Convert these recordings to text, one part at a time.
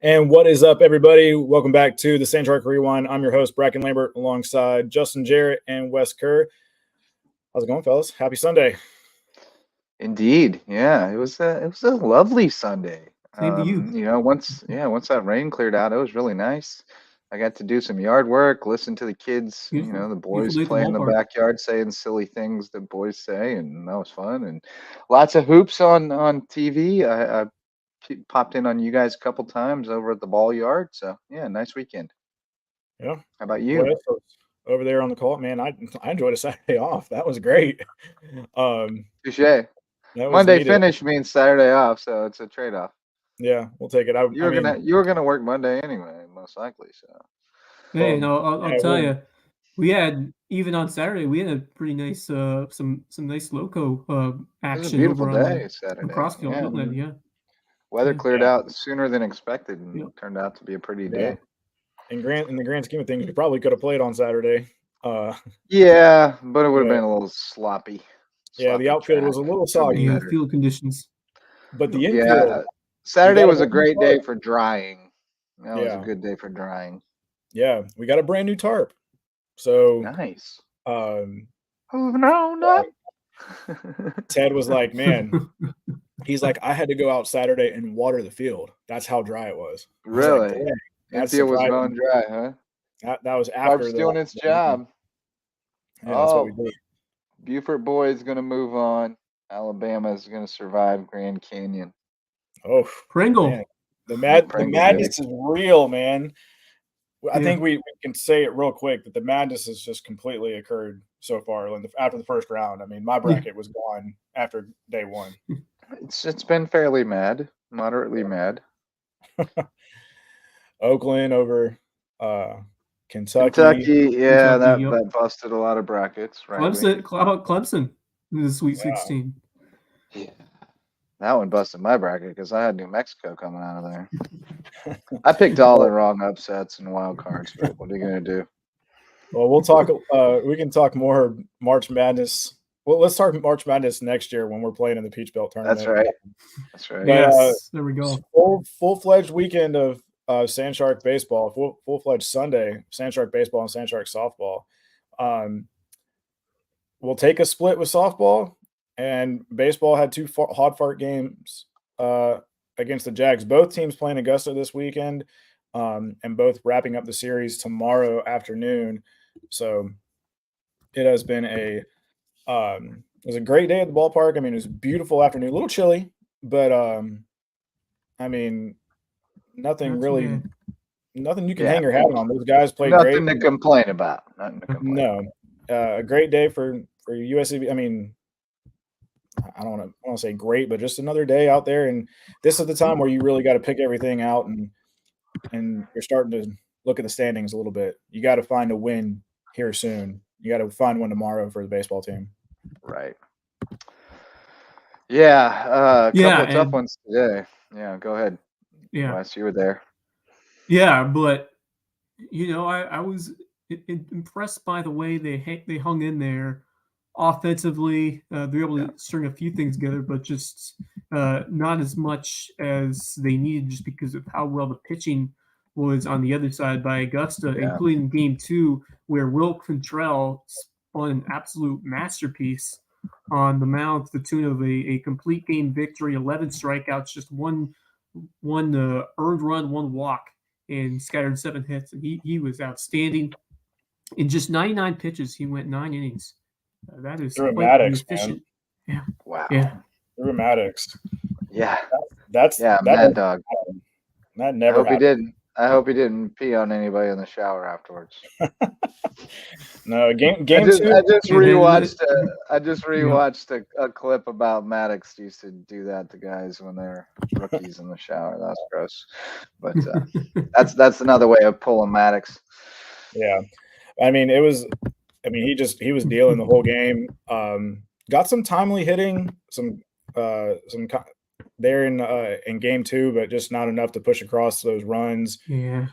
And what is up, everybody? Welcome back to the Sand Shark Rewind. I'm your host, Brackin Lambert, alongside Justin, Jarrett, and Wes Kerr. How's it going, fellas? Happy Sunday. Indeed, yeah, it was a lovely Sunday. Same to you. Once that rain cleared out, it was really nice. I got to do some yard work, listen to the kids, Beautiful. the boys Beautiful day at the play in the ballpark. backyard, saying silly things that boys say, and that was fun. And lots of hoops on TV. I popped in on you guys a couple times over at the ball yard. So yeah, nice weekend. Yeah. How about you? Wes, over there on the call, man, I enjoyed a Saturday off. That was great. Touche. That was Monday needed. finish means Saturday off, so it's a trade-off. Yeah, we'll take it. You were gonna work Monday anyway, most likely. So Hey, Well, I'll tell you, we had even on Saturday we had a pretty nice some nice Lowco it was a action beautiful over on day the Saturday. crossfield Yeah. outlet. Yeah, Weather Yeah. cleared out sooner than expected and Yeah. turned out to be a pretty Yeah. day. in the grand scheme of things, we probably could have played on Saturday. Yeah, but it would have Yeah. been a little sloppy. Yeah, the outfield was a little soggy. the better. field conditions. But the Yeah, infield, Saturday got was a a great brand new day tarp. for drying. That was a Yeah. good day for drying. Yeah, we got a brand new tarp. So Nice. um Moving on up. Ted was like, man, he's like, I had to go out Saturday and water the field. That's how dry it was. I was like, Really? "Dang, That that's field was surprising." going dry, huh? That was after Tarp's doing its job. Yeah, that's what we Oh, did. Buford boys gonna move on. Alabama is gonna survive Grand Canyon. Oh, Pringle. man. The madness is real, man. I Yeah. think we can say it real quick that the madness has just completely occurred so far after the first round. I mean, my bracket was gone after day one. It's been fairly mad, moderately mad. Oakland over Kentucky. Kentucky, yeah, Kentucky, yep. that busted a lot of brackets, right? Clemson. How about Clemson in the Sweet Yeah. 16? Yeah. That one busted my bracket because I had New Mexico coming out of there. I picked all the wrong upsets and wild cards, but what are you gonna do? Well, we'll talk. We can talk more March Madness. Well, let's talk March Madness next year when we're playing in the Peach Belt tournament. That's right. That's right. But, Yes, there we go. Full-fledged weekend of Sand Shark baseball. Full-fledged Sunday Sand Shark baseball and Sand Shark softball. We'll take a split with softball, and baseball had two hot fart games against the Jags. Both teams playing Augusta this weekend, and both wrapping up the series tomorrow afternoon. So it has been it was a great day at the ballpark. I mean, it was a beautiful afternoon, a little chilly, but I mean, nothing Not too really, bad. nothing you can Yeah. hang your hat on. Those guys played Nothing great. to complain about. Nothing to complain. No, a great day for USCB. I mean, I don't want to say great, but just another day out there. And this is the time where you really got to pick everything out, and you're starting to look at the standings a little bit. You got to find a win here soon. You got to find one tomorrow for the baseball team. Right. Yeah. A Yeah, couple of tough and- ones today. Yeah. Go ahead. Yeah. Wes, you were there. Yeah, but I was impressed by the way they hung in there offensively. They were able to string a few things together, but just not as much as they needed, just because of how well the pitching was on the other side by Augusta, Yeah. including Game 2, where Will Cantrell spun an absolute masterpiece on the mound to the tune of a complete game victory, 11 strikeouts, just one earned run, one walk, and scattered 7 hits. And he was outstanding. In just 99 pitches, he went 9 innings. That is Through quite Maddox, efficient. Yeah. Wow. Yeah. Through Maddox. Yeah. That's Mad Dog. That never happened. I hope he didn't pee on anybody in the shower afterwards. No, game I just two. rewatched. I just rewatched a clip about Maddox used to do that to guys when they're rookies in the shower. That's gross, but that's another way of pulling Maddox. Yeah, I mean he was dealing the whole game. Got some timely hitting, some there in game 2, but just not enough to push across those runs. Yeah.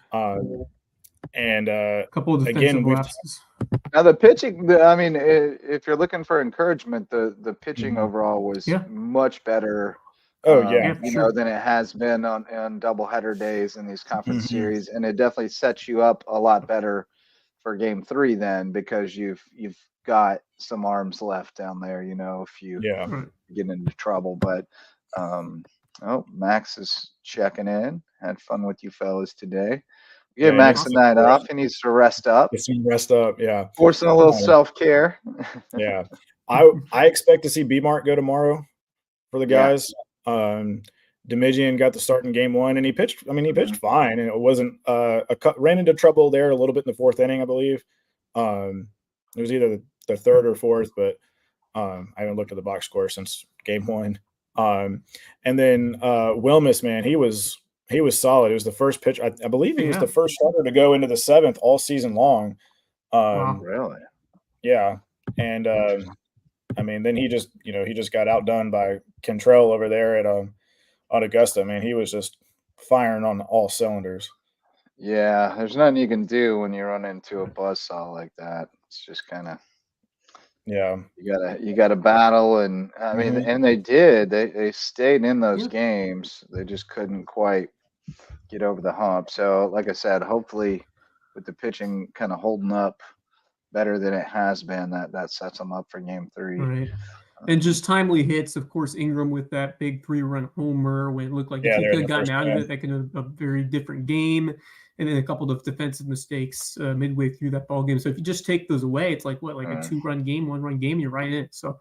And a couple of defensive lapses. Now the pitching, I mean, if you're looking for encouragement, the pitching overall was much better Oh yeah, than it has been on doubleheader days in these conference Mhm. series, and it definitely sets you up a lot better for Game 3 then, because you've got some arms left down there, if you yeah. get into trouble. But Max is checking in. Had fun with you fellas today. Give Yeah, Max a night off. He needs to rest up. Get some rest up. Yeah, Forcing a little self-care. yeah. I expect to see B-Mark go tomorrow for the guys. Demigian got the start in Game 1, and he pitched. I mean, he pitched fine, and it wasn't ran into trouble there a little bit in the fourth inning, I believe. It was either the third or fourth, but I haven't looked at the box score since Game 1. And then Wilmus, man, he was solid. It was the first pitch. I believe he was the first starter to go into the seventh all season long. Wow. Really? Yeah, and I mean, then he just got outdone by Cantrell over there at Augusta. Man, he was just firing on all cylinders. Yeah, there's nothing you can do when you run into a buzzsaw like that. It's just kind of you gotta battle, and I mean, and they did. They stayed in those games. They just couldn't quite get over the hump. So, like I said, hopefully, with the pitching kind of holding up better than it has been, that sets them up for Game 3. Right. And just timely hits, of course. Ingram with that big 3-run homer when it looked like if he could have gotten out of it, that could have been a very different game. And then a couple of defensive mistakes midway through that ball game. So if you just take those away, it's like a 2-run game, 1-run game, you're right in it. So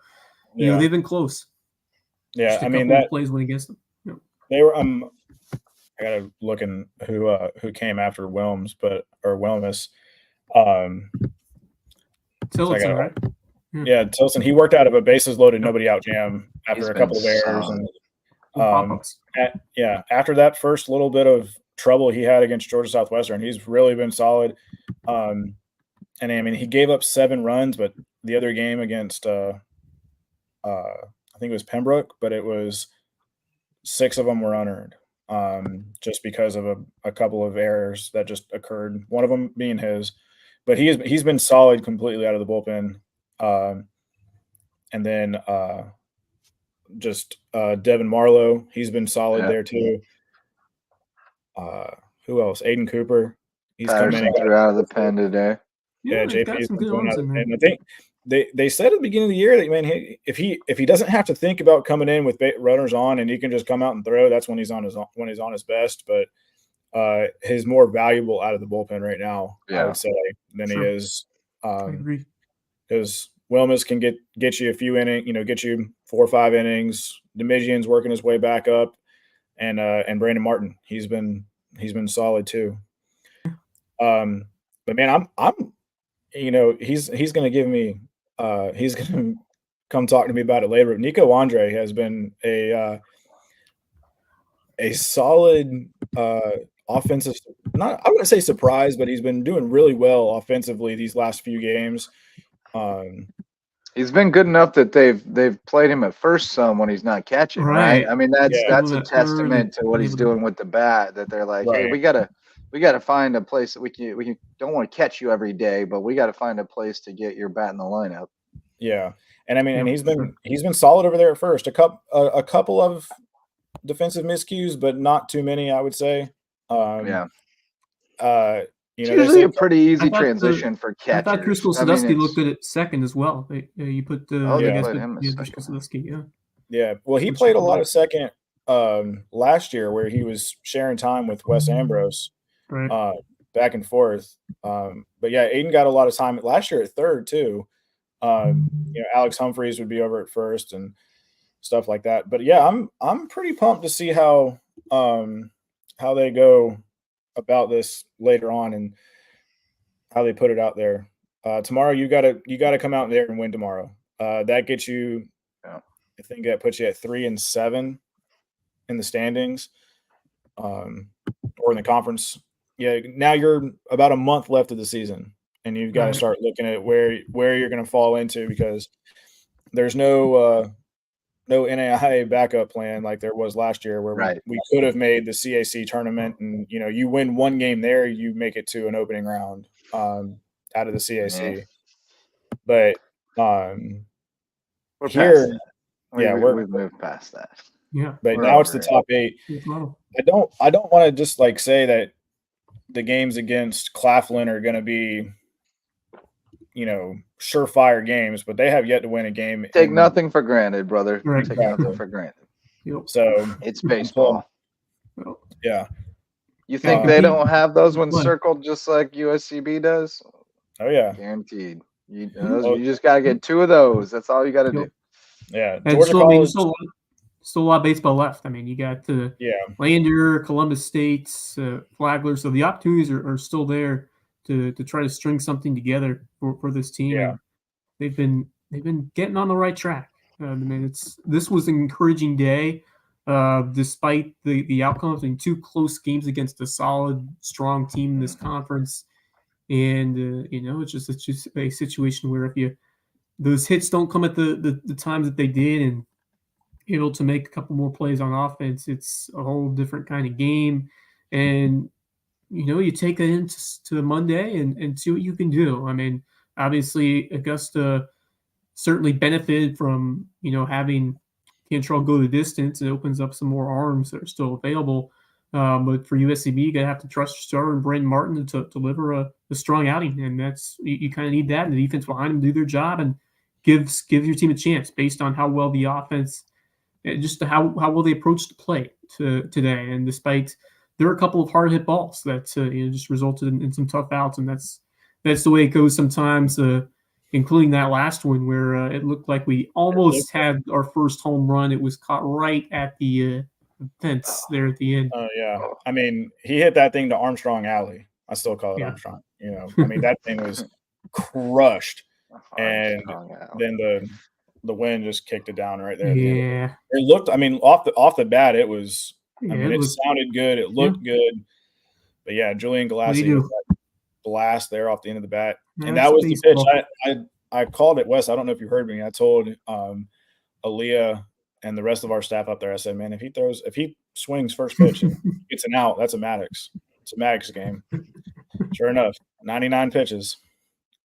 they've been close. Yeah, just I mean that plays went against them. They were. I gotta look in who came after Wilmus. Tillotson, right? Yeah, Tilson. He worked out of a bases loaded, nobody out jam after a couple of errors, and after that first little bit of trouble he had against Georgia Southwestern, he's really been solid. And I mean, he gave up 7 runs, but the other game against I think it was Pembroke, but it was 6 of them were unearned, just because of a couple of errors that just occurred. One of them being his, but he's been solid completely out of the bullpen. And then just Devin Marlowe, he's been solid there too. Who else? Aiden Cooper. He's come in and got out of the pen today. Yeah, JP's been going out. And I think they said at the beginning of the year that, man, if he doesn't have to think about coming in with runners on and he can just come out and throw, that's when he's on his best. But he's more valuable out of the bullpen right now, I would say, than he is. I agree. Because Wilmus can get you a few innings, get you 4 or 5 innings. Demigian's working his way back up, and Brandon Martin, he's been solid too. But man, I'm he's going to give me he's going to come talk to me about it later. Nico Andre has been a solid offensive. I wouldn't say surprise, but he's been doing really well offensively these last few games. He's been good enough that they've played him at first some when he's not catching, right? I mean, that's a testament to what he's doing with the bat, that they're like, hey, we gotta find a place that we don't want to catch you every day, but we got to find a place to get your bat in the lineup. Yeah, and I mean, and he's been solid over there at first. A couple of defensive miscues, but not too many, I would say. It's usually a pretty easy transition for catchers. I thought Chris Sadusky looked good at second as well. You put Yeah, well, he played a lot of second last year, where he was sharing time with Wes Ambrose, back and forth. But yeah, Aiden got a lot of time last year at third too. Alex Humphreys would be over at first and stuff like that. But yeah, I'm pretty pumped to see how they go about this later on and how they put it out there. Tomorrow you gotta come out there and win tomorrow. That gets you, I think that puts you at 3-7 in the standings, or in the conference. Yeah, now you're about a month left of the season, and you've got to start looking at where you're going to fall into, because there's no NAIA backup plan like there was last year, where we could have made the CAC tournament, and you win one game there, you make it to an opening round out of the CAC. But we've moved past that. Yeah. But We're now it's over the it. top 8. Well, I don't want to just like say that the games against Claflin are going to be, surefire games, but they have yet to win a game. Take nothing for granted, brother. Right. Take nothing for granted. Yep. So It's baseball. Well, yeah. You think Uh, they he- don't have those ones What? circled just like USCB does? Oh yeah. Guaranteed. You Well, just gotta get 2 of those. That's all you gotta Yep. do. yeah. And Georgia still, I mean, College. still a lot of baseball left. I mean, you got the Yeah. Lander, Columbus State, Flagler. So the opportunities are still there to try to string something together for this team. Yeah. And they've been getting on the right track. I mean, this was an encouraging day, despite the outcomes in 2 close games against a solid, strong team in this conference. And it's just a situation where if those hits don't come at the times that they did, and able to make a couple more plays on offense, it's a whole different kind of game. And you take it into to Monday and see what you can do. I mean, obviously Augusta certainly benefited from having Cantrell go the distance. It opens up some more arms that are still available. But for USCB, you gotta have to trust your starter and Brandon Martin to deliver a strong outing, and that's you kind of need that, and the defense behind them do their job and give your team a chance based on how well the offense, just how well they approached the play today. And despite there are a couple of hard hit balls that just resulted in some tough outs, and that's the way it goes sometimes. Including that last one where it looked like we almost had our first home run. It was caught right at the fence there at the end. Oh yeah. I mean, he hit that thing to Armstrong Alley. I still call it Yeah. Armstrong. I mean, that thing was crushed, and then the wind just kicked it down right there. At the end. Yeah. It looked. I mean, off the bat, it was. I Yeah, mean, it sounded good. It looked good. But yeah, Julian Galassi hit that blast there off the end of the bat, and that was baseball. The pitch. I called it, Wes. I don't know if you heard me. I told Aaliyah and the rest of our staff up there. I said, man, if he swings first pitch and gets an out, that's a Maddox. It's a Maddox game. Sure enough, 99 pitches.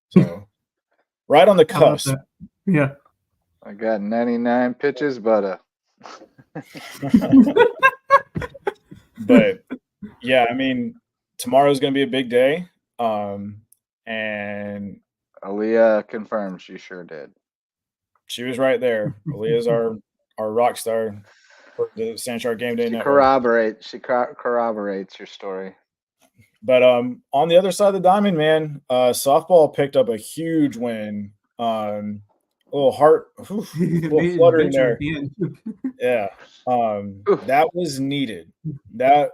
So right on the cusp. Yeah. I got 99 pitches, but But yeah, I mean, tomorrow's going to be a big day. And Aaliyah confirmed she sure did. She was right there. Aaliyah's our rock star for the Sand Shark Game Day Network. She corroborates your story. But on the other side of the diamond, man, softball picked up a huge win. A little fluttering there. Yeah. That was needed. That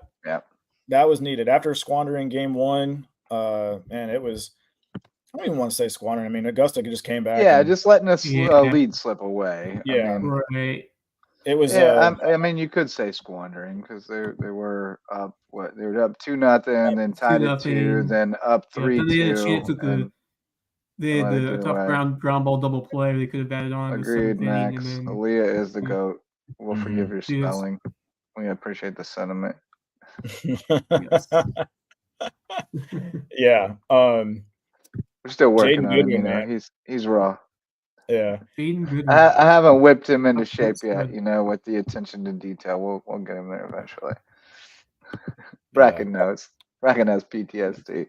was needed after squandering game 1. And it was. I don't even want to say squandering. I mean, Augusta just came back. Yeah, just letting us lead slip away. Yeah, I mean, right. It was. I mean, you could say squandering because they were up. They were up 2-0, then tied at 2, then up 3-2. They had the tough ground ball double play. They could have added on. Agreed, Max. Aaliyah is the GOAT. We'll forgive your spelling. We appreciate the sentiment. Yeah. We're still working on him. You know, he's raw. Yeah. I haven't whipped him into shape yet. You know, with the attention to detail, we'll get him there eventually. Brackin knows. Brackin has PTSD.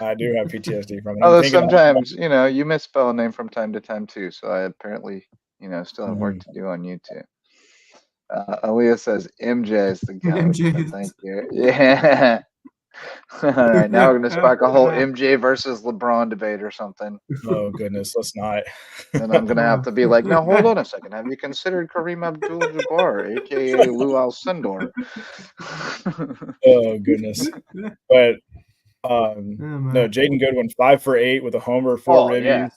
I do have PTSD from it. Although sometimes, you know, you misspell a name from time to time too. So I apparently, you know, still have work to do on you too. Aaliyah says MJ is the GOAT. So thank you. Yeah. All right, now we're going to spark a whole MJ versus LeBron debate or something. Oh, goodness, let's not. And I'm going to have to be like, now, hold on a second. Have you considered Kareem Abdul-Jabbar, a.k.a. Lou Alcindor? Oh, goodness. But, no, Jaden Goodwin, 5 for 8 with a homer, 4 ribbies. Yeah.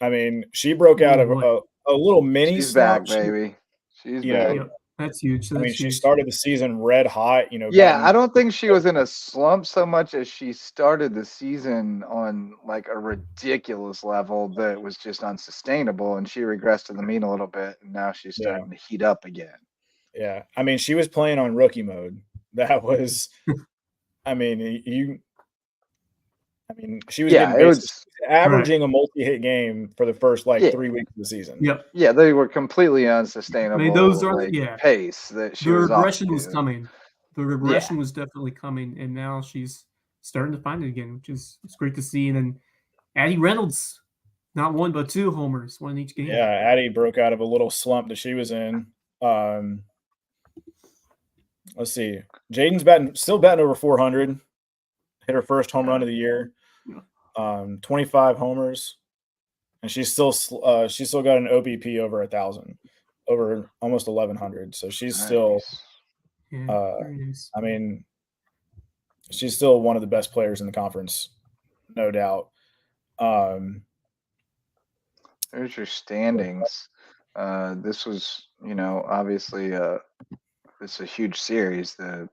I mean, she broke out of a little mini She's back, baby. She's back. That's huge. I mean, she started the season red hot, you know. Yeah, I don't think she was in a slump so much as she started the season on like a ridiculous level that was just unsustainable, and she regressed to the mean a little bit, and now she's starting to heat up again. Yeah, I mean, she was playing on rookie mode. That was, I mean, I mean, she was Yeah, getting it was averaging a multi-hit game for the first Yeah. 3 weeks of the season. Yep. yeah, they were completely I unsustainable. mean, those are like yeah. pace that she The was off regression was to. coming. The regression was definitely coming, and now she's starting to find it again, which is it's great to see. And then Addie Reynolds, not one but 2 homers, one in each game. Yeah, Addie broke out of a little slump that she was in. Let's see. Jaden's still batting over 400. Hit her first home run of the year. 25 homers, and she's still got an OBP over 1,000, over almost 1,100. So she's still, very nice. I mean, she's still one of the best players in the conference, no doubt. There's your standings. This was, obviously it's a huge series. The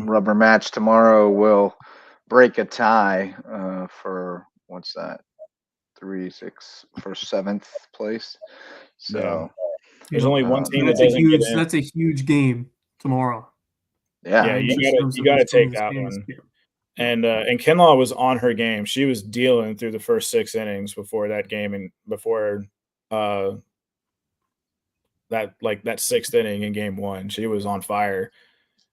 rubber match tomorrow will break a tie for what's that? 3-6 for 7th place. So there's only one team that's that doesn't get in. That's a huge game tomorrow. Yeah, you gotta take that one. And Kinlaw was on her game. She was dealing through the first 6 innings before that game, and before that 6th inning in game 1, she was on fire.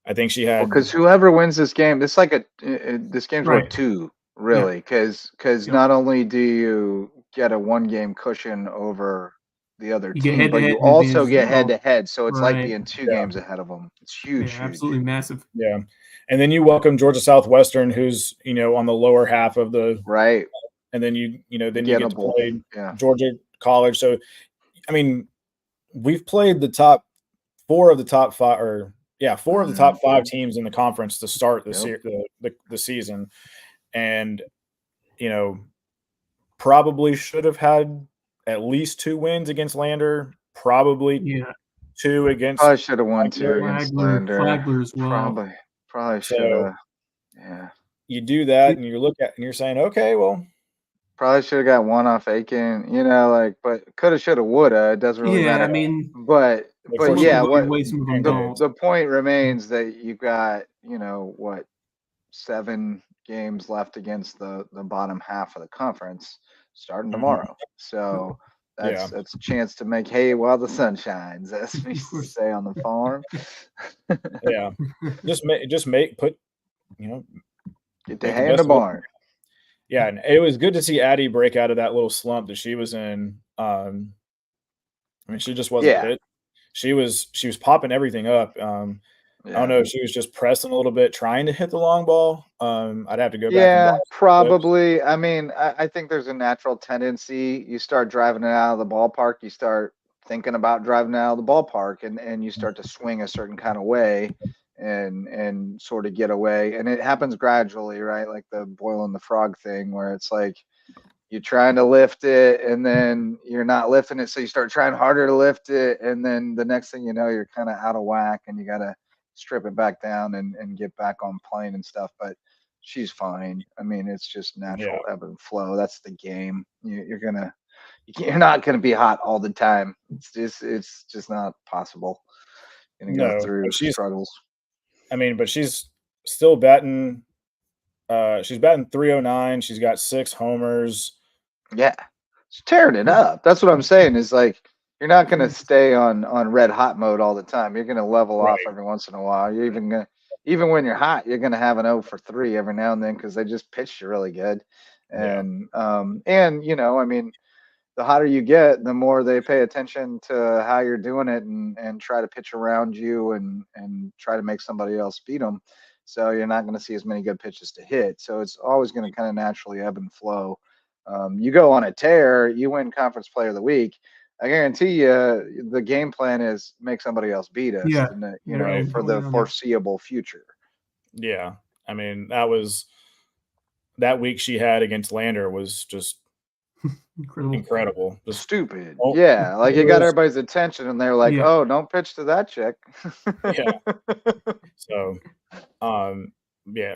I think she had because whoever wins this game, this game's worth 2, really, because not only do you get a 1-game cushion over the other team, but you also get head-to-head. So it's like being 2 games ahead of them. It's huge. Yeah, absolutely massive. Yeah. And then you welcome Georgia Southwestern, who's, on the lower half of the right. And then you get to play Georgia College. So, I mean, we've played the top 4 of the top 5, or 4 of the top 5 teams in the conference to start the season. And, probably should have had at least 2 wins against Lander, probably 2 against. Probably should have won 2 against Lander. Flagler as well. Probably should have. Yeah. You do that, and you look at, and you're saying, okay, well, probably should have got 1 off Aiken. But coulda, shoulda, woulda. It doesn't really matter. I mean, but yeah, the point remains that you've got 7 games left against the bottom half of the conference starting tomorrow. So that's a chance to make hay while the sun shines, as we used to say on the farm. Get the hay in the barn. Yeah, and it was good to see Addie break out of that little slump that she was in. I mean, she just wasn't hit. She was popping everything up. I don't know if she was just pressing a little bit, trying to hit the long ball. I'd have to go back. Yeah, probably. I mean, I think there's a natural tendency. You start driving it out of the ballpark, you start thinking about driving it out of the ballpark, and you start to swing a certain kind of way and sort of get away. And it happens gradually, right? Like the boiling the frog thing, where it's like you're trying to lift it and then you're not lifting it. So you start trying harder to lift it. And then the next thing you know, you're kind of out of whack and you got to strip it back down and get back on plane and stuff. But she's fine. I mean, it's just natural ebb and flow. That's the game. You're not gonna be hot all the time. It's just not possible. Go through struggles. I mean, but she's still batting. She's batting .309. She's got 6 homers. Yeah, she's tearing it up. That's what I'm saying. Is like you're not gonna stay on red hot mode all the time. You're gonna level off every once in a while. You're even when you're hot, you're gonna have an 0 for 3 every now and then because they just pitched you really good. And I mean, the hotter you get, the more they pay attention to how you're doing it and try to pitch around you and try to make somebody else beat them. So you're not going to see as many good pitches to hit. So it's always going to kind of naturally ebb and flow. You go on a tear, you win Conference Player of the Week. I guarantee you the game plan is make somebody else beat us, for the foreseeable future. Yeah. I mean, that week she had against Lander was just incredible. Just stupid. Like it got everybody's attention and they're like, oh, don't pitch to that chick. So,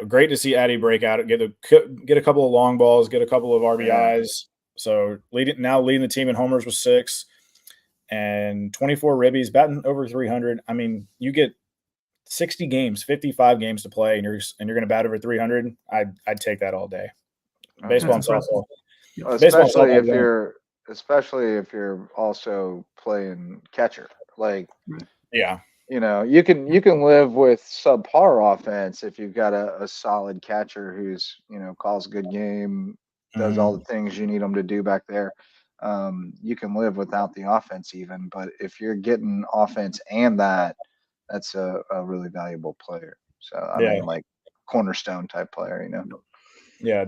great to see Addie break out, get a couple of long balls, get a couple of RBIs. So leading the team in homers with 6 and 24 ribbies, batting over 300. I mean, you get 60 games, 55 games to play, and you're going to bat over 300. I'd take that all day. Baseball and That's softball. Well, Baseball and especially softball. if you're also playing catcher. Like, Yeah. you can live with subpar offense if you've got a solid catcher who's, calls a good game, does all the things you need them to do back there. You can live without the offense even, but if you're getting offense and that's a really valuable player. So I mean, like cornerstone type player, Yeah,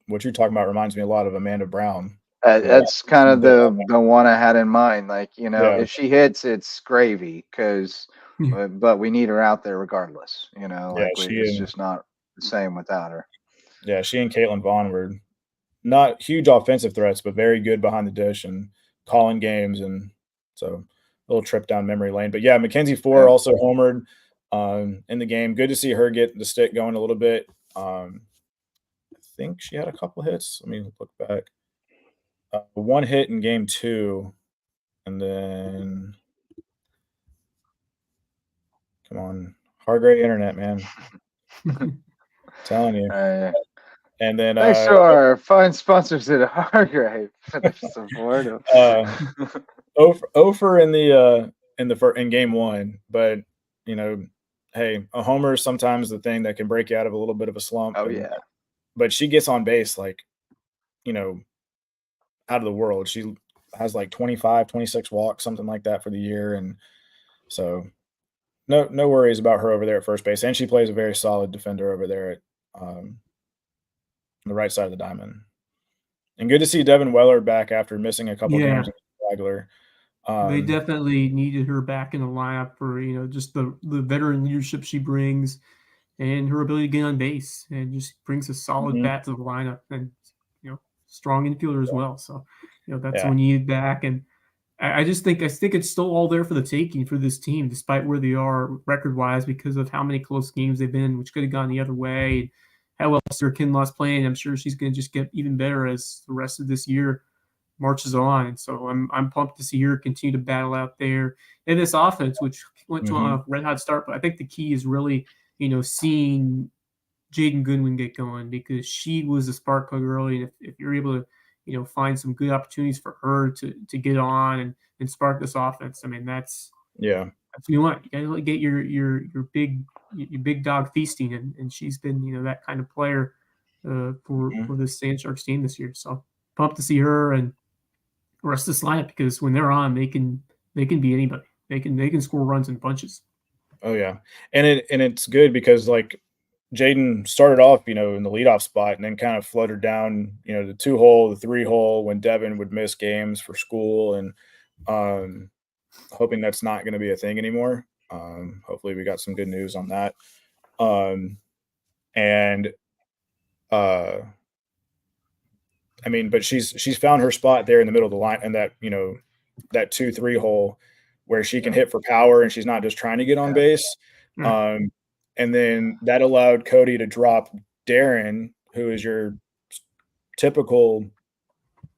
what you're talking about reminds me a lot of Amanda Brown. That's kind of the one I had in mind. Like, if she hits, it's gravy but we need her out there regardless. It's just not the same without her. Yeah, she and Caitlin Vaughn were not huge offensive threats, but very good behind the dish and calling games, and so a little trip down memory lane. But yeah, Mackenzie Ford also homered in the game. Good to see her get the stick going a little bit. I think she had a couple hits. Let me look back. One hit in game 2, and then come on, Hargrave internet, man. Telling you. And then thanks to our fine sponsors at Hargrave for their support. Over in game 1, but hey, a homer is sometimes the thing that can break you out of a little bit of a slump. Oh yeah. But she gets on base out of the world. She has like 25, 26 walks, something like that for the year, and so no worries about her over there at first base. And she plays a very solid defender over there at the right side of the diamond. And good to see Devin Weller back after missing a couple games in regular. They definitely needed her back in the lineup for just the veteran leadership she brings and her ability to get on base, and just brings a solid bat to the lineup, and strong infielder as well. So that's when you need back. And I think it's still all there for the taking for this team, despite where they are record wise, because of how many close games they've been in, which could have gone the other way. How well Sarah Kinlaw's playing, I'm sure she's going to just get even better as the rest of this year marches on. And so I'm pumped to see her continue to battle out there in this offense, which went to a red hot start. But I think the key is really, seeing Jaden Goodwin get going, because she was the spark plug early. And if you're able to, find some good opportunities for her to get on and spark this offense, I mean, that's what you want. You got to get your big dog feasting, and she's been, that kind of player for this Sand Sharks team this year. So pumped to see her and the rest of this lineup, because when they're on, they can beat anybody. They can score runs in bunches. Oh yeah, and it's good because like Jaden started off, in the leadoff spot, and then kind of fluttered down, the 2-hole, the 3-hole when Devin would miss games for school, and hoping that's not going to be a thing anymore. Hopefully, we got some good news on that. But she's found her spot there in the middle of the line, and that that 2-3 hole where she can hit for power, and she's not just trying to get on base. And then that allowed Cody to drop Darren, who is your typical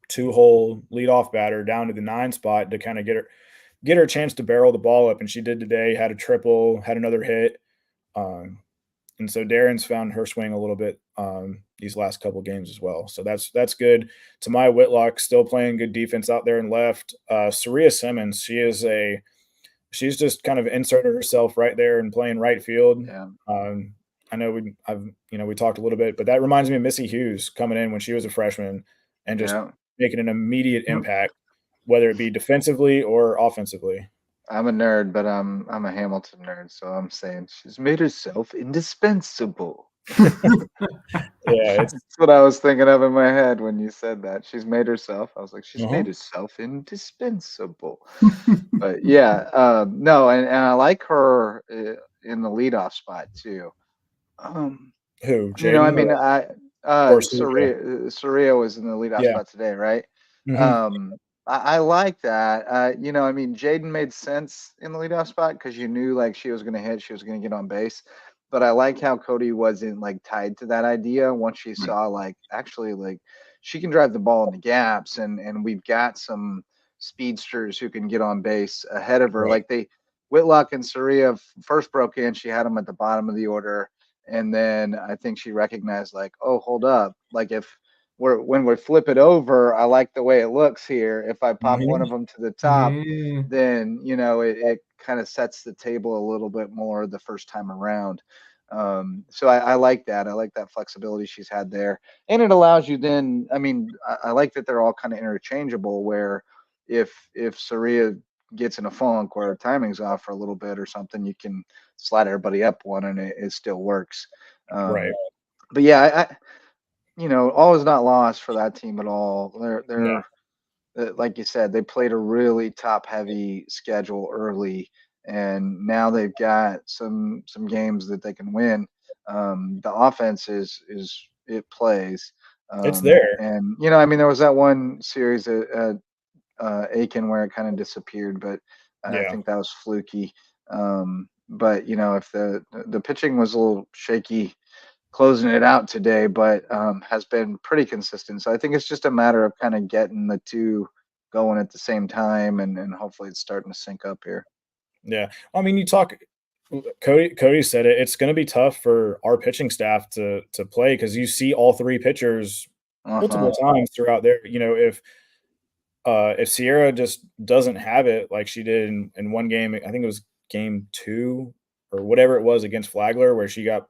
2-hole leadoff batter, down to the 9 spot to kind of get her a chance to barrel the ball up. And she did today, had a triple, had another hit. And so Darren's found her swing a little bit these last couple games as well. So that's good. Tamaya Whitlock still playing good defense out there in left. Saria Simmons, she's just kind of inserted herself right there and playing right field. Yeah. I know we talked a little bit, but that reminds me of Missy Hughes coming in when she was a freshman and just making an immediate impact, whether it be defensively or offensively. I'm a nerd, but I'm a Hamilton nerd, so I'm saying she's made herself indispensable. That's what I was thinking of in my head when you said that. She's made herself. I was like, she's made herself indispensable. But yeah, no, and I like her in the leadoff spot too. Who? Saria was in the leadoff spot today, right? I like that. Jaden made sense in the leadoff spot because you knew like she was going to hit, she was going to get on base. But I like how Cody wasn't like tied to that idea once she saw like actually like she can drive the ball in the gaps, and we've got some speedsters who can get on base ahead of her. Like Whitlock and Saria first broke in, she had them at the bottom of the order. And then I think she recognized like, oh, hold up. Like when we flip it over, I like the way it looks here. If I pop one of them to the top, Yeah. then, it kind of sets the table a little bit more the first time around. So I like that. I like that flexibility she's had there. And it allows you then, I like that they're all kind of interchangeable where if Saria gets in a funk where timing's off for a little bit or something, you can slide everybody up one and it still works. Right. But yeah, all is not lost for that team at all. They're like you said, they played a really top heavy schedule early, and now they've got some games that they can win. The offense it plays. It's there. And there was that one series at Aiken where it kind of disappeared, but I think that was fluky. But if the pitching was a little shaky closing it out today, but has been pretty consistent. So I think it's just a matter of kind of getting the two going at the same time, and hopefully it's starting to sync up here. Yeah. Cody said it. It's going to be tough for our pitching staff to play because you see all three pitchers multiple times throughout there. If Sierra just doesn't have it like she did in one game, I think it was game 2 or whatever it was against Flagler where she got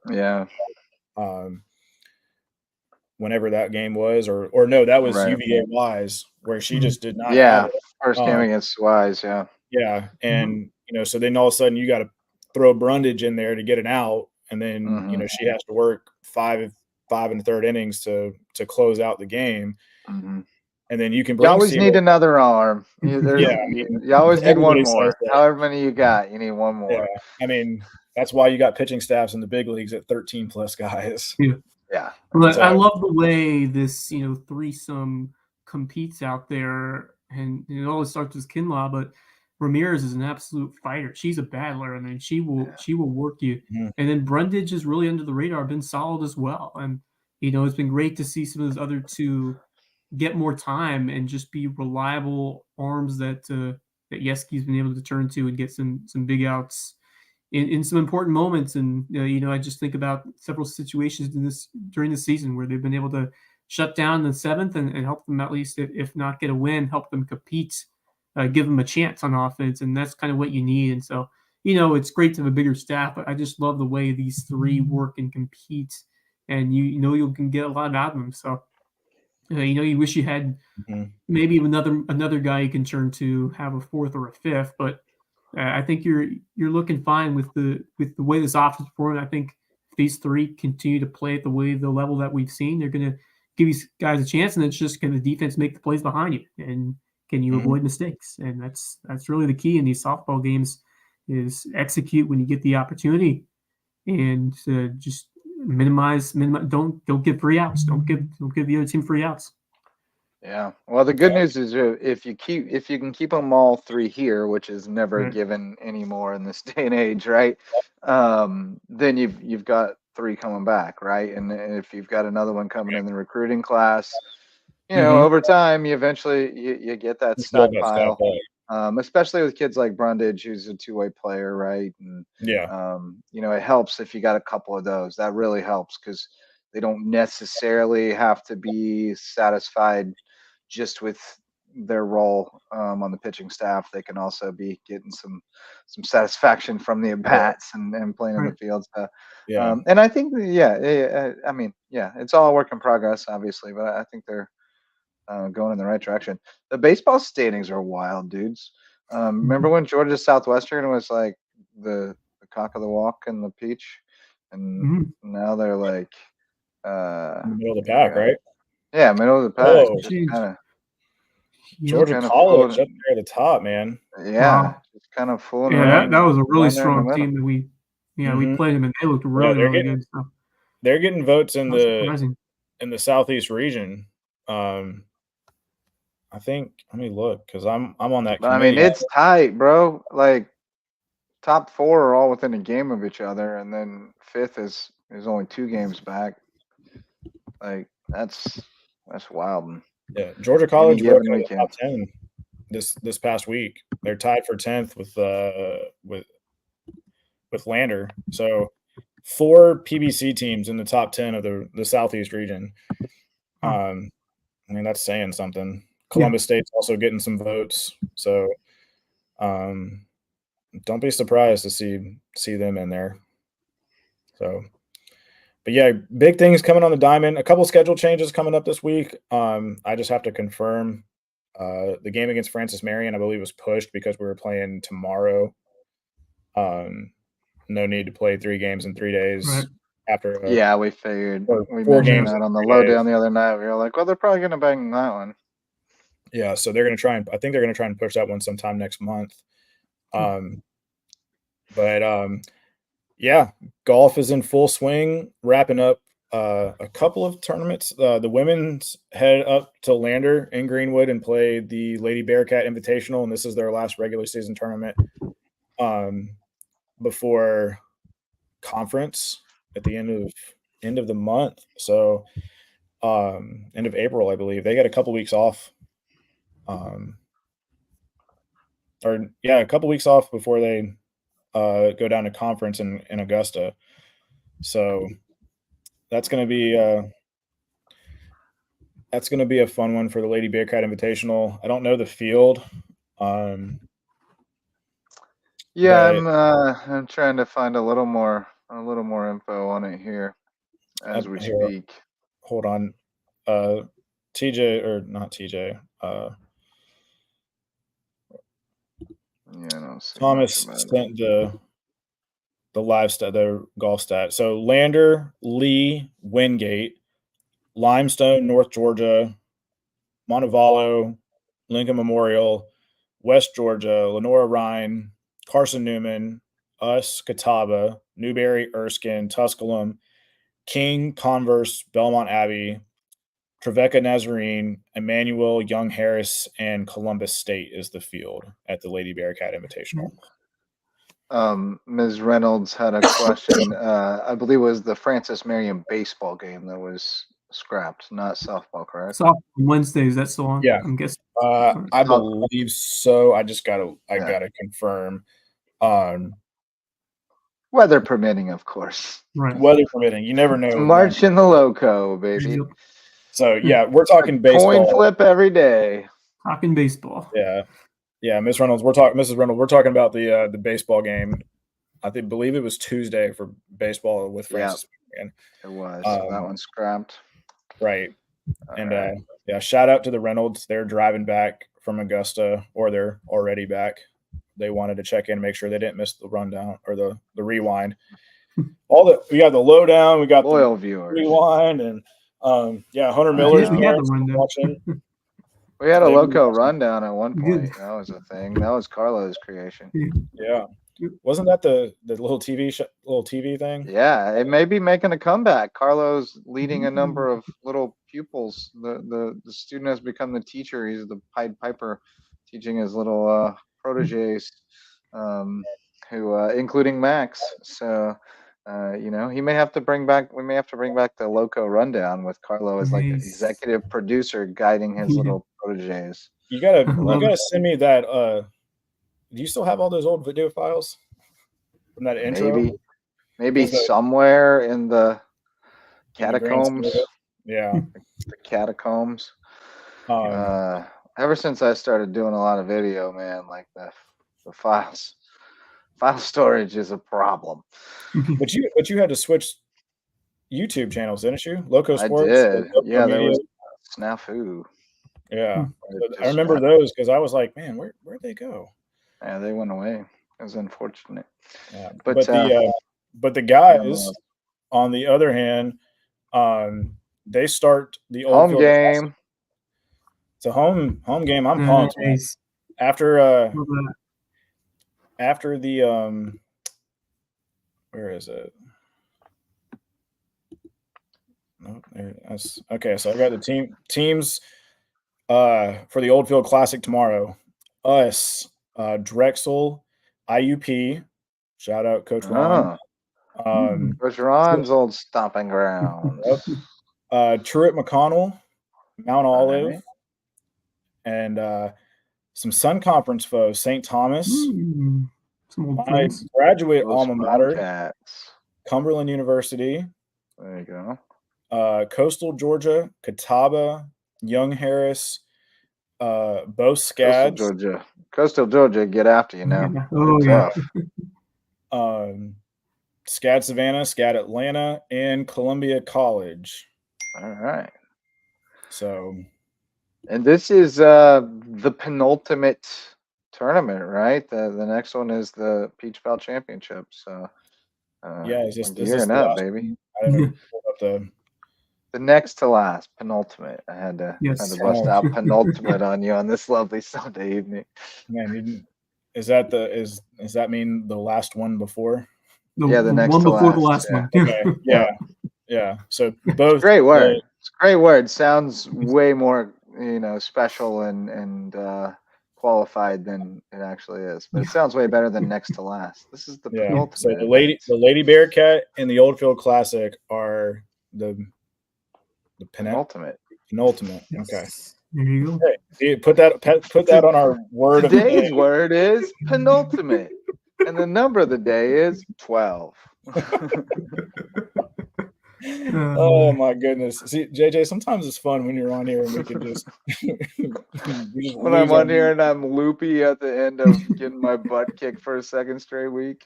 whenever that game was, or no, that was UVA Wise where she just did not have it. First game against Wise, yeah, and so then all of a sudden you got to throw Brundage in there to get it out, and then she has to work 5 1/3 innings to close out the game. And then you can bring. You always need another arm. You always need one more. However many you got, you need one more. Yeah, that's why you got pitching staffs in the big leagues at 13 plus guys. Yeah. But I love the way this threesome competes out there, and it always starts with Kinlaw, but Ramirez is an absolute fighter. She's a battler, and then she will work you. And then Brundage is really under the radar, been solid as well. And it's been great to see some of those other two get more time and just be reliable arms that Yeski's been able to turn to and get some big outs in some important moments. And I just think about several situations during the season where they've been able to shut down the 7th and help them at least, if not get a win, help them compete, give them a chance on offense, and that's kind of what you need. And so it's great to have a bigger staff, but I just love the way these three work and compete, and you can get a lot out of them. So you wish you had maybe another guy you can turn to have a 4th or a 5th, but I think you're looking fine with the way this offense is performing. I think if these three continue to play at the level that we've seen, they're going to give these guys a chance, and it's just can the defense make the plays behind you, and can you avoid mistakes? And that's really the key in these softball games is execute when you get the opportunity, and just minimize. Don't give free outs. Don't give the other team free outs. Yeah. Well, the good news is if you can keep them all three here, which is never given anymore in this day and age, right? Then you've got 3 coming back, right? And if you've got another one coming in the recruiting class, over time you eventually you get that stockpile. Especially with kids like Brundage, who's a 2-way player, right? And it helps if you got a couple of those. That really helps because they don't necessarily have to be satisfied just with their role on the pitching staff. They can also be getting some satisfaction from the at-bats and playing in the field. So, and I think, it's all a work in progress, obviously, but I think they're going in the right direction. The baseball standings are wild, dudes. Remember when Georgia Southwestern was like the cock of the walk and the peach, and now they're like in the middle of the pack, right? Yeah, middle of the pack. Georgia College up there at the top, man. Yeah, just kind of fooling around. That was a really strong team that we played them, and they looked really good. So. They're getting votes in the Southeast region. I think. Let me look because I'm on that committee. It's tight, bro. Like top 4 are all within a game of each other, and then 5th is only 2 games back. Like that's wild. Yeah, Georgia College broke in the top 10 this past week. They're tied for 10th with Lander. So 4 PBC teams in the top 10 of the Southeast region. I mean, that's saying something. Columbus State's also getting some votes, so don't be surprised to see them in there. So, but yeah, big things coming on the diamond. A couple schedule changes coming up this week. I just have to confirm the game against Francis Marion, I believe, was pushed because we were playing tomorrow. No need to play 3 games in 3 days after. Yeah, we figured. We 4 mentioned games that on the 3 lowdown days. the other night. We were like, well, they're probably going to bang that one. Yeah, so they're going to try and I think they're going to try and push that one sometime next month. Yeah, golf is in full swing, wrapping up a couple of tournaments. The women's head up to Lander in Greenwood and play the Lady Bearcat Invitational, and this is their last regular season tournament before conference at the end of the month. So end of April, I believe. They got a couple weeks off. A couple weeks off before they go down to conference in Augusta. So that's going to be a fun one for the Lady Bearcat Invitational. I don't know the field. I'm trying to find a little more info on it here as we speak. Hold on. TJ or not TJ. Thomas sent the live stat, the golf stat. So Lander, Lee, Wingate, Limestone, North Georgia, Montevallo, Lincoln Memorial, West Georgia, Lenora Rhine, Carson Newman, us, Catawba, Newberry, Erskine, Tusculum, King, Converse, Belmont Abbey, Trevecca Nazarene, Emmanuel, Young Harris, and Columbus State is the field at the Lady Bearcat Invitational. Ms. Reynolds had a question. I believe it was the Francis Marion baseball game that was scrapped, not softball, correct? Softball Wednesdays, that's the one. Yeah, I'm guessing. I believe so. I just gotta confirm. Weather permitting, of course. Right. Weather permitting, you never know. March in the Lowco, baby. So yeah, we're talking baseball. Coin flip every day. Talking baseball. Yeah, Ms. Reynolds, Mrs. Reynolds, we're talking about the baseball game. Believe it was Tuesday for baseball with Francis. Yeah, it was. So that one's scrapped. Right. Shout out to the Reynolds. They're driving back from Augusta, or they're already back. They wanted to check in and make sure they didn't miss the rundown or the rewind. We got the lowdown, we got loyal the viewers. Rewind, and Hunter Miller's watching. We had a Lowco rundown at one point. That was a thing. That was Carlo's creation. Yeah. Wasn't that the little TV thing? Yeah, it may be making a comeback. Carlo's leading a number of little pupils. The student has become the teacher. He's the Pied Piper, teaching his little proteges, who including Max. So he may have to bring back. We may have to bring back the Lowco rundown with Carlo as like an executive producer guiding his little proteges. You gotta send me that. Do you still have all those old video files from that intro? Maybe somewhere in the catacombs. Yeah, the catacombs. Ever since I started doing a lot of video, man, like the file storage is a problem. But you had to switch YouTube channels, didn't you? Lowco Sports. I did. Yeah, there was snafu. Yeah, I remember those because I was like, man, where'd they go? Yeah, they went away. It was unfortunate. Yeah, but the guys, on the other hand, they start the old home game. Classic. It's a home game. I'm pumped. Nice. After the where is it? No, there it is. Okay, so I got the teams for the Old Field Classic tomorrow. Us, Drexel, IUP. Shout out Coach Ron. Coach Ron's old stomping ground. Truett McConnell, Mount Olive, and some Sun Conference foes, St. Thomas. My graduate alma mater. Cumberland University, There you go. Coastal Georgia, Catawba, Young Harris, both Coastal Scads, Georgia. Coastal Georgia, get after you now. Yeah. Oh, They're yeah. tough. Scad Savannah, Scad Atlanta, and Columbia College. All right. So, And this is the penultimate tournament, right? The next one is the Peach Belt Championship. So yeah, we're is gearing this the up, last baby. one? I didn't pull up The next to last, penultimate. I had to Yes. bust out penultimate on you on this lovely Sunday evening. man. Is that mean the last one before? Yeah, the next one to before the last, last yeah. one. Okay. Yeah. So both Great word. It's a great word. Sounds way more, special and qualified than it actually is. But it sounds way better than next to last. This is the penultimate. So the Lady Bearcat and the Oldfield Classic are the penultimate. Penultimate. Yes. Okay. There you go. Hey, put that on our word Today's of the day. word is penultimate. And the number of the day is 12. Oh my goodness. See, JJ, sometimes it's fun when you're on here and we can just when I'm on here and I'm loopy at the end of getting my butt kicked for a second straight week.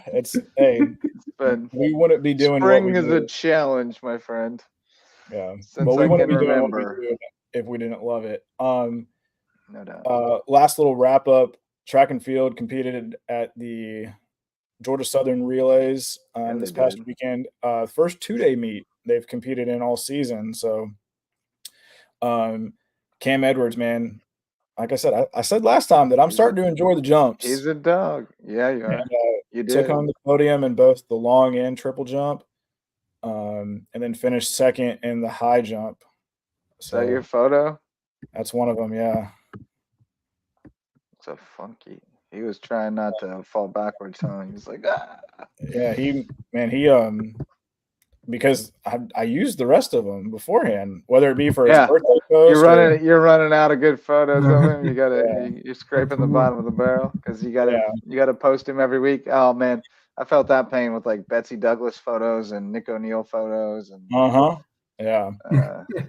It's been we wouldn't be doing spring what we is do. A challenge, my friend. Yeah. Since we I wouldn't can be remember. doing what we do if we didn't love it. No doubt. Last little wrap up, track and field competed at the Georgia Southern Relays this past weekend. First 2-day meet they've competed in all season. So Cam Edwards, man, like I said, I said last time that I'm starting to enjoy the jumps. He's a dog. Yeah, you are. And, you took did. home the podium in both the long and triple jump, and then finished second in the high jump. So, is that your photo? That's one of them, yeah. It's a funky. He was trying not to fall backwards, huh? He was like, ah. Yeah, he because I used the rest of them beforehand, whether it be for his birthday post. You're running out of good photos of him. You gotta you're scraping the bottom of the barrel because you gotta post him every week. Oh man, I felt that pain with like Betsy Douglas photos and Nick O'Neill photos and yeah.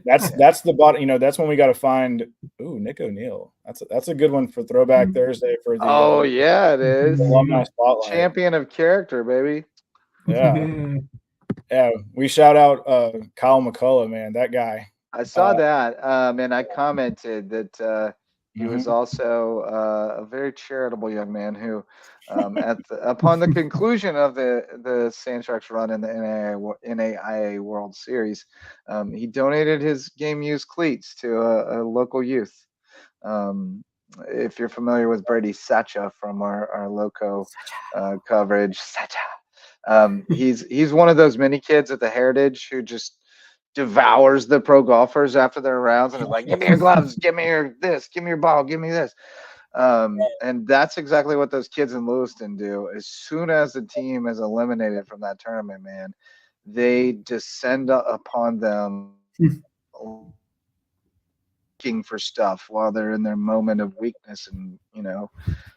That's the bottom. That's when we got to find. Ooh, Nick O'Neill. That's a good one for Throwback Thursday for the. Yeah, it is alumni spotlight. Champion of character, baby. Yeah. Yeah, we shout out Kyle McCullough, man. That guy. I saw that, and I commented that he was also a very charitable young man who, upon the conclusion of the Sand Sharks run in the NAIA World Series, he donated his game used cleats to a local youth. If you're familiar with Brady Sacha from our Lowco coverage, Sacha. He's one of those mini kids at the Heritage who just devours the pro golfers after their rounds and is like, give me your gloves, give me your this, give me your ball, give me this. And that's exactly what those kids in Lewiston do. As soon as the team is eliminated from that tournament, man, they descend upon them looking for stuff while they're in their moment of weakness and,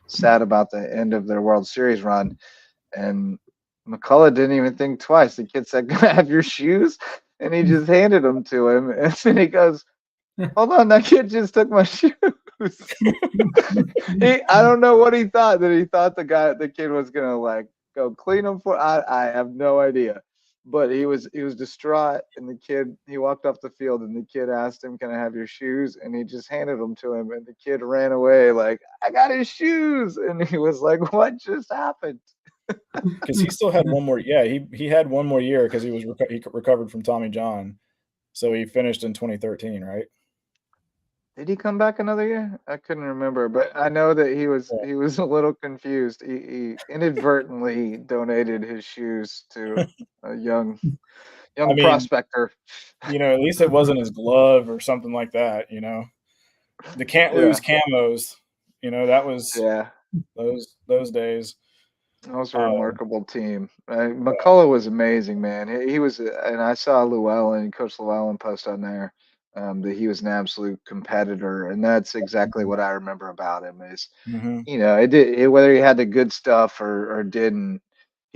sad about the end of their World Series run. And McCullough didn't even think twice. The kid said, "Can I have your shoes?" And he just handed them to him. And then he goes, "Hold on, that kid just took my shoes." I don't know what he thought. That he thought the kid was gonna go clean them for. I have no idea. But he was distraught, and he walked off the field, and the kid asked him, "Can I have your shoes?" And he just handed them to him, and the kid ran away like, "I got his shoes," and he was like, "What just happened?" Because he still had one more. Yeah, he had one more year because he recovered from Tommy John, so he finished in 2013, right? Did he come back another year? I couldn't remember, but I know that he was a little confused. He inadvertently donated his shoes to a young prospector. At least it wasn't his glove or something like that. The can't lose camos. That was those days. That was a remarkable team. McCullough was amazing, man. He was, and I saw Coach Llewellyn post on there that he was an absolute competitor, and that's exactly what I remember about him. Is whether he had the good stuff or didn't,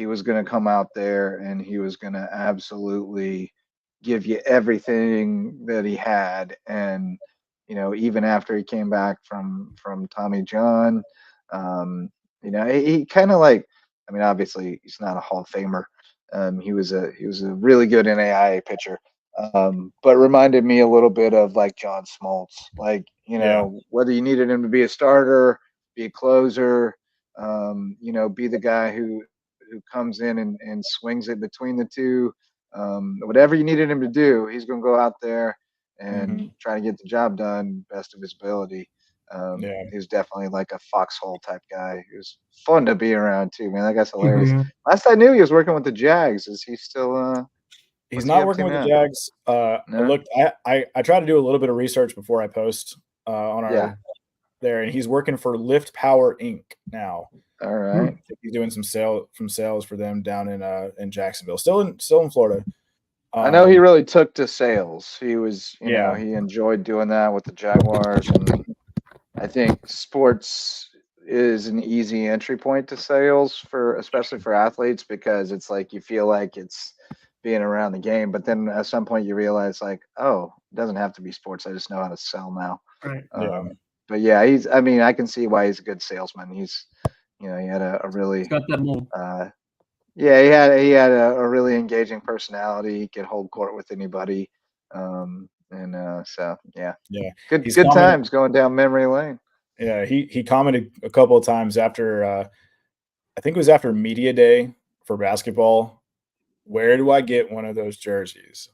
he was going to come out there and he was going to absolutely give you everything that he had. And, even after he came back from Tommy John, he kind of like, obviously he's not a Hall of Famer. He was a really good NAIA pitcher. But reminded me a little bit of like John Smoltz, like, whether you needed him to be a starter, be a closer, be the guy who comes in and swings it between the two. Whatever you needed him to do, he's going to go out there and try to get the job done best of his ability. He was definitely like a foxhole type guy. He was fun to be around too, man. That guy's hilarious. Yeah. Last I knew, he was working with the Jags. Is he still? He's not working with the Jags. No? I looked. I try to do a little bit of research before I post on our there, and he's working for Lift Power Inc. now. All right. He's doing some sales for them down in Jacksonville. Still in Florida. I know he really took to sales. He was, he enjoyed doing that with the Jaguars, and I think sports is an easy entry point to sales especially for athletes, because it's like you feel like it's being around the game, but then at some point you realize like, oh, it doesn't have to be sports. I just know how to sell now. Right. But yeah, I can see why he's a good salesman. He's, he had a really got that mold. he had a really engaging personality. He could hold court with anybody. So good times going down memory lane. Yeah, he commented a couple of times after I think it was after media day for basketball. Where do I get one of those jerseys?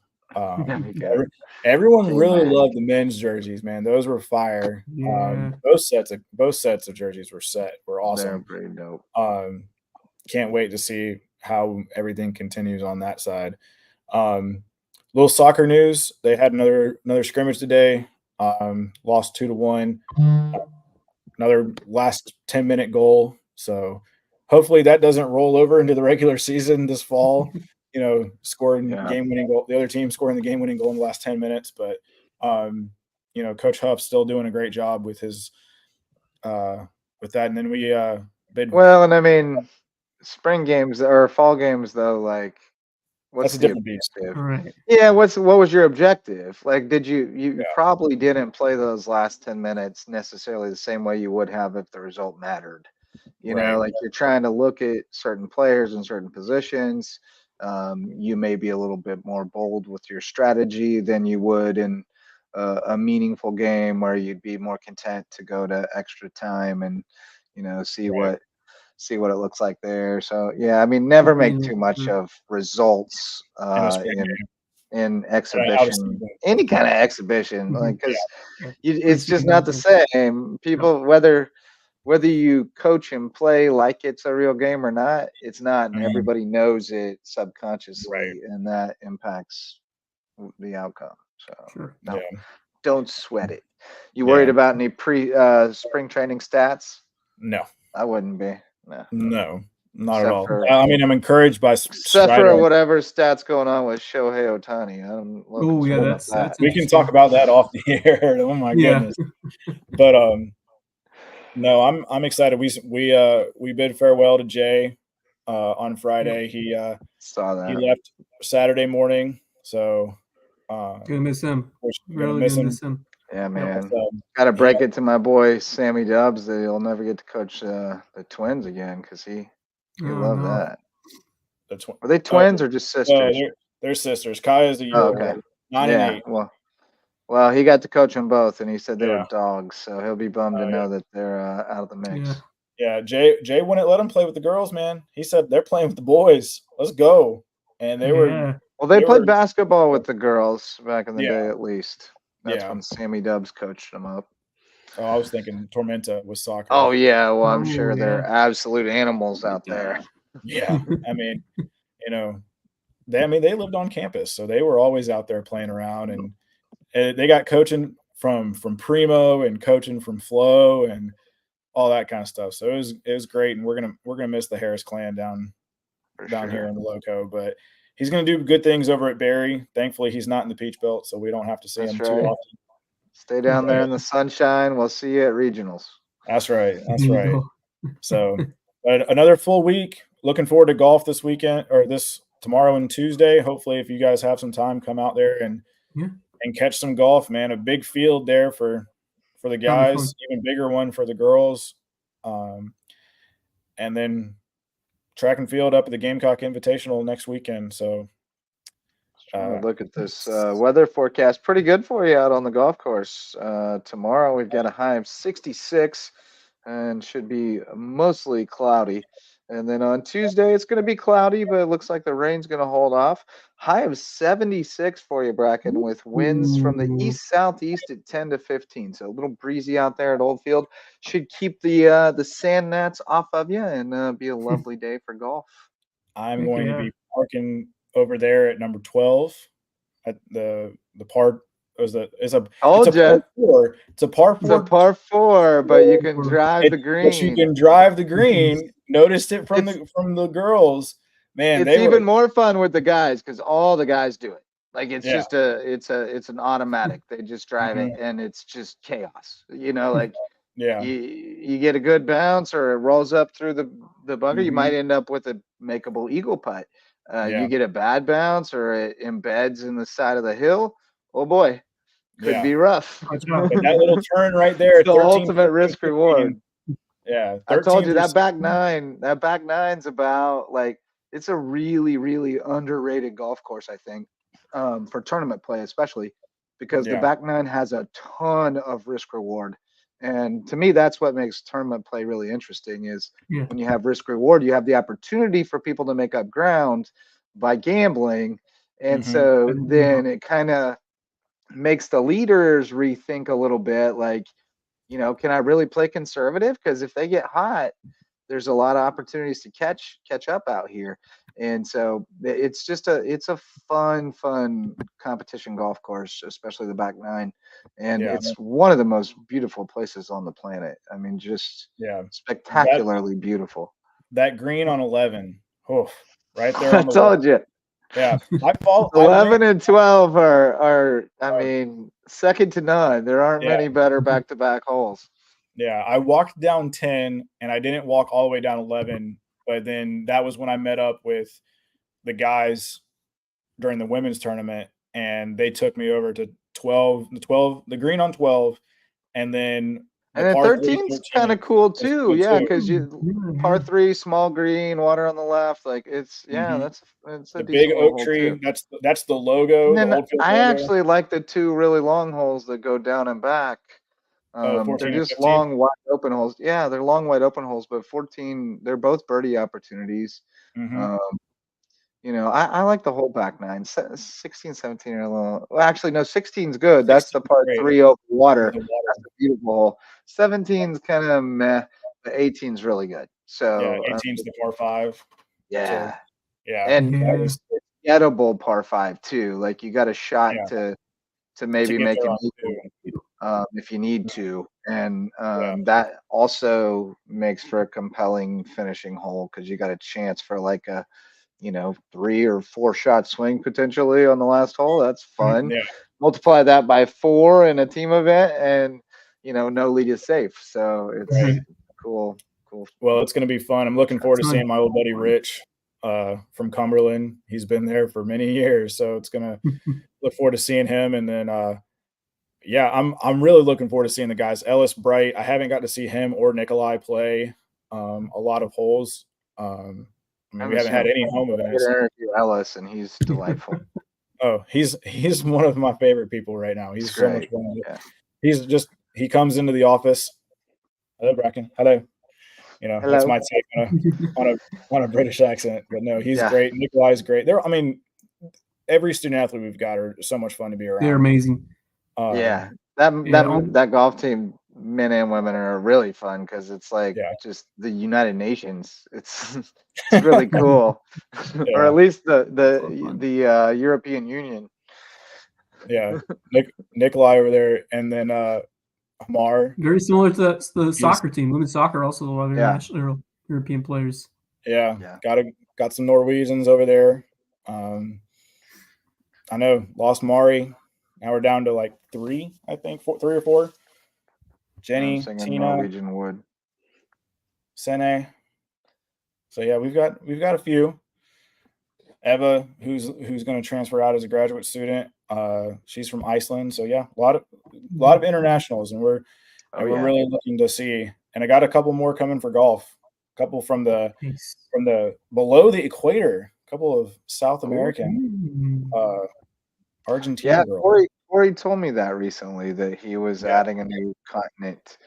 Everyone really loved the men's jerseys, man. Those were fire. Yeah. Both sets of jerseys were awesome. They're pretty dope. Can't wait to see how everything continues on that side. Little soccer news: they had another scrimmage today. Lost 2-1. Another last 10-minute goal. So hopefully that doesn't roll over into the regular season this fall. Scoring game-winning goal. The other team scoring the game-winning goal in the last 10 minutes. But Coach Huff's still doing a great job with his with that. And then we bid. Well, and spring games or fall games though, like what's that's a different beast. Right. Yeah, what was your objective? Like, did you probably didn't play those last 10 minutes necessarily the same way you would have if the result mattered. Like you're trying to look at certain players in certain positions. You may be a little bit more bold with your strategy than you would in a meaningful game where you'd be more content to go to extra time and see what it looks like there. So never make too much of results in exhibition, any kind of exhibition, like because it's just not the same. People, whether you coach and play like it's a real game or not, it's not, and everybody knows it subconsciously, and that impacts the outcome. So don't sweat it. You worried about any spring training stats? No, I wouldn't be. No, not at all. I'm encouraged by except for whatever stats going on with Shohei Ohtani. That's we can talk about that off the air. Oh my goodness. But no, I'm excited. We bid farewell to Jay on Friday. He saw that. He left Saturday morning, so gonna miss him. Really gonna miss him. Yeah, man. Gotta break it to my boy Sammy Dubs that he'll never get to coach the Twins again because he loved that. Are they twins or just sisters? They're sisters. Kaya's a year older. 9 and 8. Well, he got to coach them both, and he said they were dogs, so he'll be bummed to know that they're out of the mix. Yeah, Jay wouldn't let him play with the girls, man. He said they're playing with the boys. Let's go. And they were. Well, they played basketball with the girls back in the day, at least. That's when Sammy Dubs coached them up. Oh, I was thinking Tormenta was soccer. Oh, yeah. Well, I'm sure they're absolute animals out there. Yeah. They lived on campus, so they were always out there playing around, and they got coaching from Primo and coaching from Flo and all that kind of stuff. So it was great, and we're gonna miss the Harris clan down here in the Loco, but he's going to do good things over at Barry. Thankfully, he's not in the Peach Belt, so we don't have to see him too often. Stay down there in the sunshine. We'll see you at regionals. That's right. So, but another full week. looking forward to golf this weekend or this tomorrow and Tuesday. Hopefully, if you guys have some time, come out there and catch some golf, man. A big field there for the guys, even bigger one for the girls. And then track and field up at the Gamecock Invitational next weekend. So look at this weather forecast. Pretty good for you out on the golf course. Tomorrow we've got a high of 66 and should be mostly cloudy. And then on Tuesday, it's going to be cloudy, but it looks like the rain's going to hold off. High of 76 for you, Brackin, with winds from the east-southeast at 10 to 15. So a little breezy out there at Old Field. Should keep the sand gnats off of you and be a lovely day for golf. I'm going to be parking over there at number 12 at the par. It's a par 4. It's a par 4. It's a par 4, but you can drive the green. But you can drive the green. Noticed it from the girls. Man, it's even more fun with the guys because all the guys do it. Like it's just it's an automatic. They just drive it and it's just chaos. You know, like you get a good bounce or it rolls up through the bunker. You might end up with a makeable eagle putt. You get a bad bounce or it embeds in the side of the hill. Oh boy, could be rough. But that little turn right there, the ultimate risk reward. Yeah, I told you that back nine's about like it's a really, really underrated golf course, I think, for tournament play, especially because the back nine has a ton of risk reward. And to me, that's what makes tournament play really interesting is when you have risk reward, you have the opportunity for people to make up ground by gambling. And so then it kind of makes the leaders rethink a little bit like, you know, can I really play conservative? Because if they get hot, there's a lot of opportunities to catch up out here. And so it's just a fun competition golf course, especially the back nine. And it's one of the most beautiful places on the planet. I mean, just spectacularly beautiful. That green on 11. Oh, right there. I told you. Yeah. 11 and 12 are I mean, second to none. There aren't many better back-to-back holes. Yeah, I walked down 10 and I didn't walk all the way down 11, but then that was when I met up with the guys during the women's tournament and they took me over to the green on 12 and then 13's kind of cool too. Yeah, because you par 3, small green, water on the left. Like it's that's a big oak tree. Too. That's the logo. And then the Old Field I logo. actually like the 2 really long holes that go down and back. They're just long, wide open holes. Yeah, they're long, wide open holes. But 14, they're both birdie opportunities. You know, I like the whole back nine. 16, 17 are a little. Well, actually, no, 16's good. That's the par 3 over water. That's a beautiful hole. 17's kind of meh. The 18's really good. So 18's the par 5. Yeah. So, yeah. And it's gettable par 5 too. Like you got a shot to maybe make an equal if you need to. And that also makes for a compelling finishing hole because you got a chance for like a 3 or 4 shot swing potentially on the last hole. That's fun. Multiply that by 4 in a team event and no lead is safe. So it's cool. Well, it's going to be fun. I'm looking forward to seeing my old buddy Rich from Cumberland. He's been there for many years, so it's going to look forward to seeing him. And then I'm really looking forward to seeing the guys. Ellis Bright, I haven't got to see him or Nikolai play a lot of holes. I mean, we haven't had any home events. Interview Ellis, and he's delightful. Oh, he's one of my favorite people right now. He's so much fun. Yeah. He comes into the office. Hello, Brackin. Hello. Hello. That's my take on a British accent, but no, he's great. Nikolai's great. Every student athlete we've got are so much fun to be around. They're amazing. That golf team, men and women, are really fun because it's like just the United Nations. It's really cool, or at least the European Union. Yeah, Nikolai over there, and then Amar. Very similar to the soccer team. Women's soccer also a lot of national European players. Yeah. Got some Norwegians over there. I know lost Mari. Now we're down to like 3, I think, 3 or 4. Jenny, Tina, Norwegian Wood, Sene. So yeah, we've got a few. Eva, who's going to transfer out as a graduate student. She's from Iceland. So yeah, a lot of internationals, and we're really looking to see. And I got a couple more coming for golf. A couple from the below the equator. A couple of South American, Argentina girls. Corey told me that recently, that he was adding a new continent.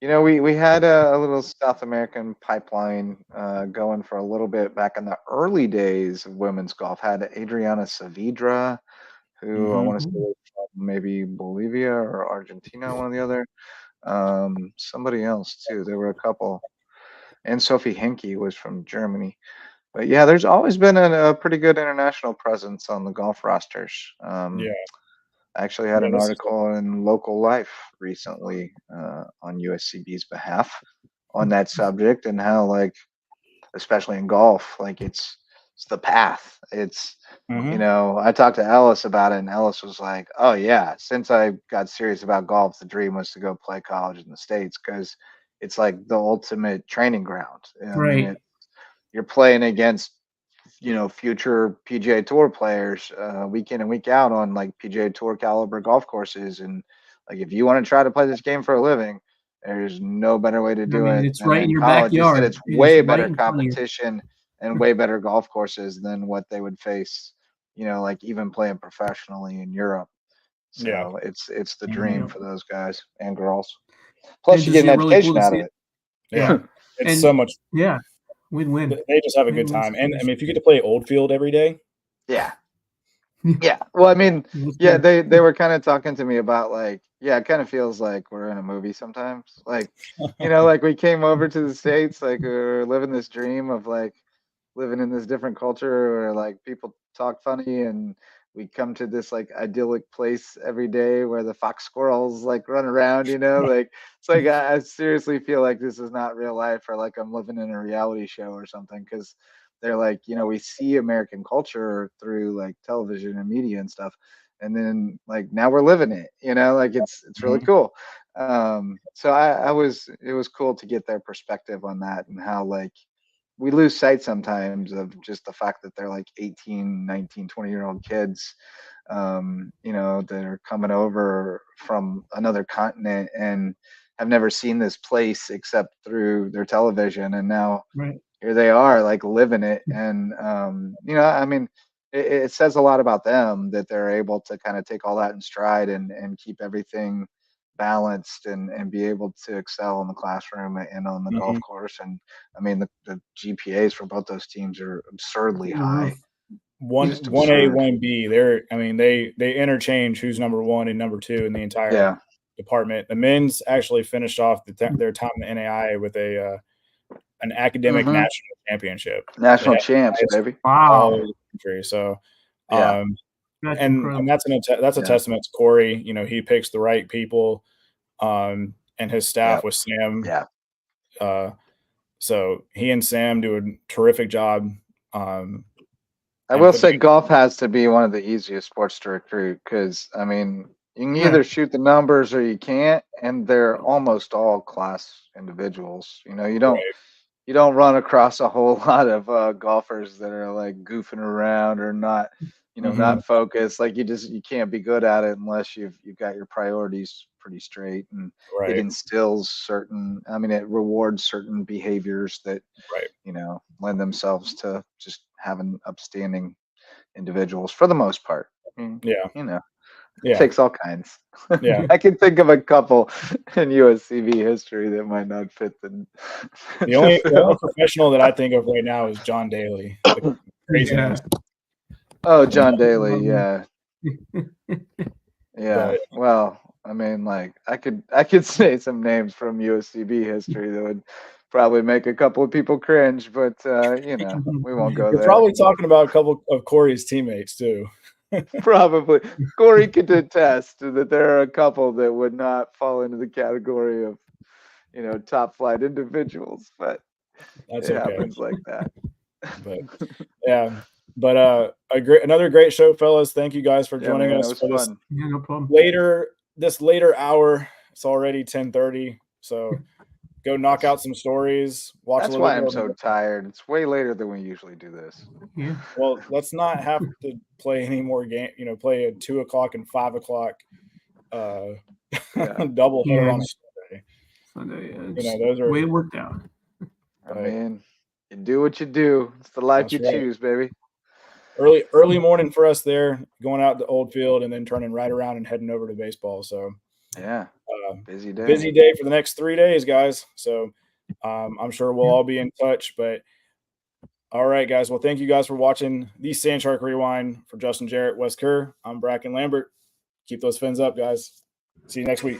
We had a little South American pipeline going for a little bit back in the early days of women's golf. Had Adriana Saavedra, who I want to say was from maybe Bolivia or Argentina, one or the other. Somebody else too. There were a couple, and Sophie Henke was from Germany. But yeah, there's always been a pretty good international presence on the golf rosters. I actually had an article in Local Life recently on USCB's behalf on that subject, and how, like, especially in golf, like it's the path. It's I talked to Ellis about it, and Ellis was like, "Oh yeah, since I got serious about golf, the dream was to go play college in the States, because it's like the ultimate training ground." I mean, you're playing against future PGA Tour players week in and week out on like PGA Tour caliber golf courses, and like if you want to try to play this game for a living, there's no better way to do it. It's right in your college. backyard. It's way better competition and way better golf courses than what they would face, like even playing professionally in Europe. So it's the dream for those guys and girls. Plus, you get an education out of it. Yeah, it's so much. Yeah. Win-win. They just have a good time. And I mean, if you get to play Oldfield every day. Yeah. Yeah. Well, I mean, yeah, they were kind of talking to me about, like, it kind of feels like we're in a movie sometimes. Like, like we came over to the States, like we were living this dream of like living in this different culture where like people talk funny, and we come to this like idyllic place every day where the fox squirrels like run around, like it's like I seriously feel like this is not real life, or like I'm living in a reality show or something, because they're like, we see American culture through like television and media and stuff, and then like now we're living it, like it's really cool. So it was cool to get their perspective on that, and how like we lose sight sometimes of just the fact that they're like 18, 19, 20-year-old kids, that are coming over from another continent and have never seen this place except through their television. And now here they are like living it. And, I mean, it says a lot about them that they're able to kind of take all that in stride and keep everything balanced and be able to excel in the classroom and on the golf course. And I mean, the GPAs for both those teams are absurdly high. 1A, 1B. They interchange who's number one and number two in the entire department. The men's actually finished off their time in the NAIA with an academic national championship. National champs, baby! Wow. So, and that's a testament to Corey. He picks the right people, and his staff with Sam. So he and Sam do a terrific job. I will say golf has to be one of the easiest sports to recruit, because I mean, you can either shoot the numbers or you can't, and they're almost all class individuals. You don't run across a whole lot of golfers that are like goofing around or not, not focused. Like you can't be good at it unless you've got your priorities pretty straight, and it instills it rewards certain behaviors that lend themselves to just having upstanding individuals for the most part. It takes all kinds. I can think of a couple in USCB history that might not fit the only professional that I think of right now is John Daly. Craziness. Oh, John Daly, yeah. Well, I mean, like I could say some names from USCB history that would probably make a couple of people cringe, but we won't go there. You're probably talking about a couple of Corey's teammates too. Probably. Corey could attest that there are a couple that would not fall into the category of, top flight individuals, but it happens like that. But another great show, fellas. Thank you guys for joining us for this no problem. later hour. It's already 10:30, so go knock out some stories. Watch. That's a little why bit I'm more. so tired. It's way later than we usually do this. Yeah. Well, let's not have to play any more game. Play at 2 o'clock and 5 o'clock. Double header Yeah. on Sunday. Those are the way it worked out. I mean, you do what you do. It's the life you choose, baby. Early morning for us there, going out to Old Field and then turning right around and heading over to baseball. So yeah, busy day. Busy day for the next 3 days, guys. So I'm sure we'll all be in touch. But all right, guys. Well, thank you guys for watching the Sand Shark Rewind. For Justin, Jarrett, Wes Kerr, I'm Brackin Lambert. Keep those fins up, guys. See you next week.